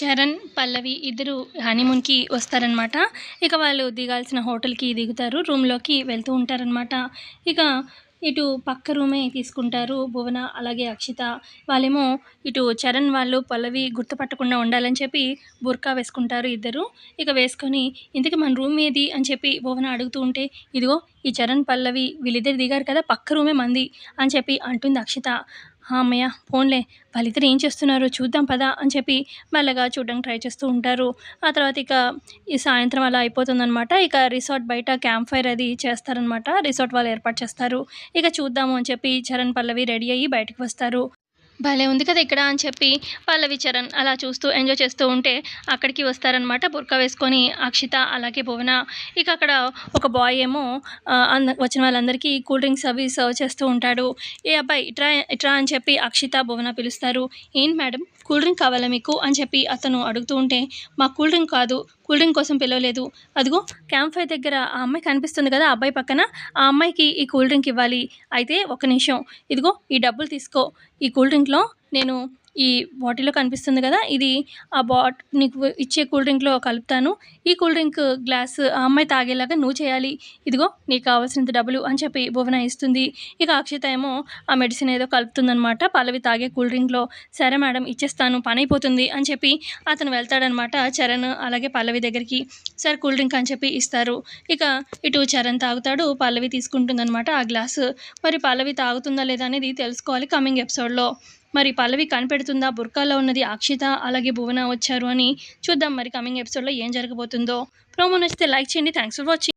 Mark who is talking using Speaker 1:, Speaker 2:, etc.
Speaker 1: చరణ్, పల్లవి ఇద్దరు హనీమూన్‌కి వస్తారనమాట. ఇక వాళ్ళు దిగాల్సిన హోటల్‌కి దిగుతారు. రూమ్‌లోకి వెళ్తూ ఉంటారనమాట. ఇక ఇటు పక్క రూమే తీసుకుంటారు భువన, అలాగే అక్షిత. వాళ్ళేమో ఇటు చరణ్ వాళ్ళు, పల్లవి గుర్తుపట్టకుండా ఉండాలని చెప్పి బుర్కా వేసుకుంటారు ఇద్దరు. ఇక వేసుకొని ఇంతకీ మన రూమ్ ఏది అని చెప్పి భువన అడుగుతూ ఉంటే, ఇదిగో ఈ చరణ్, పల్లవి వీళ్ళిద్దరు దిగారు కదా! పక్క రూమే మనది అని చెప్పి అంటుంది అక్షిత. హమ్మయ్య! పోన్లే వాళ్ళిద్దరు ఏం చేస్తున్నారో చూద్దాం పద అని చెప్పి మెల్లగా చూడడానికి ట్రై చేస్తూ ఉంటారు. ఆ తర్వాత ఇక ఈ సాయంత్రం అలా అయిపోతుందనమాట. ఇక రిసార్ట్ బయట క్యాంప్ ఫైర్ అది చేస్తారనమాట. రిసార్ట్ వాళ్ళు ఏర్పాటు చేస్తారు. ఇక చూద్దాము అని చెప్పి చరణ్, పల్లవి రెడీ అయ్యి బయటకి వస్తారు. భలే ఉంది కదా ఇక్కడ అని చెప్పి పల్లవి, చరణ్ అలా చూస్తూ ఎంజాయ్ చేస్తూ ఉంటే అక్కడికి వస్తారనమాట బుర్కా వేసుకొని అక్షిత, అలాగే భువన. ఇక అక్కడ ఒక బాయ్ ఏమో వచ్చిన వాళ్ళందరికీ కూల్ డ్రింక్స్ అవి సర్వ్ చేస్తూ ఉంటాడు. ఏ అబ్బాయి ఇట్రా ఇట్రా అని చెప్పి అక్షిత, భువన పిలుస్తారు. ఏంటి మేడం కూల్ డ్రింక్ కావాలా మీకు అని చెప్పి అతను అడుగుతూ ఉంటే, మాకు కూల్ డ్రింక్ కాదు, కూల్ డ్రింక్ కోసం పిలవలేదు, అదిగో క్యాంప్ ఫైర్ దగ్గర ఆ అమ్మాయి కనిపిస్తుంది కదా ఆ అబ్బాయి పక్కన, ఆ అమ్మాయికి ఈ కూల్ డ్రింక్ ఇవ్వాలి. అయితే ఒక నిమిషం, ఇదిగో ఈ డబ్బులు తీసుకో, ఈ కూల్ డ్రింక్లో నేను ఈ బాటిల్లో కనిపిస్తుంది కదా ఇది నీకు ఇచ్చే కూల్ డ్రింక్లో కలుపుతాను. ఈ కూల్ డ్రింక్ గ్లాస్ ఆ అమ్మాయి తాగేలాగా నువ్వు చేయాలి. ఇదిగో నీకు కావాల్సినంత డబ్బులు అని చెప్పి భువన ఇస్తుంది. ఇక అక్షిత ఏమో ఆ మెడిసిన్ ఏదో కలుపుతుందనమాట పల్లవి తాగే కూల్ డ్రింక్లో. సరే మేడం ఇచ్చేస్తాను, పని అయిపోతుంది అని చెప్పి అతను వెళ్తాడనమాట చరణ్ అలాగే పల్లవి దగ్గరికి. సరే కూల్ డ్రింక్ అని చెప్పి ఇస్తారు. ఇక ఇటు చరణ్ తాగుతాడు, పల్లవి తీసుకుంటుందనమాట ఆ గ్లాసు. మరి పల్లవి తాగుతుందా లేదా అనేది తెలుసుకోవాలి కమింగ్ ఎపిసోడ్లో. మరి పల్లవి కనిపెడుతుందా బుర్కాలో ఉన్నది అక్షిత అలాగే భువన వచ్చారు అని? చూద్దాం మరి కమింగ్ ఎపిసోడ్లో ఏం జరగబోతుందో. ప్రోమో నచ్చితే లైక్ చేయండి. Thanks for watching.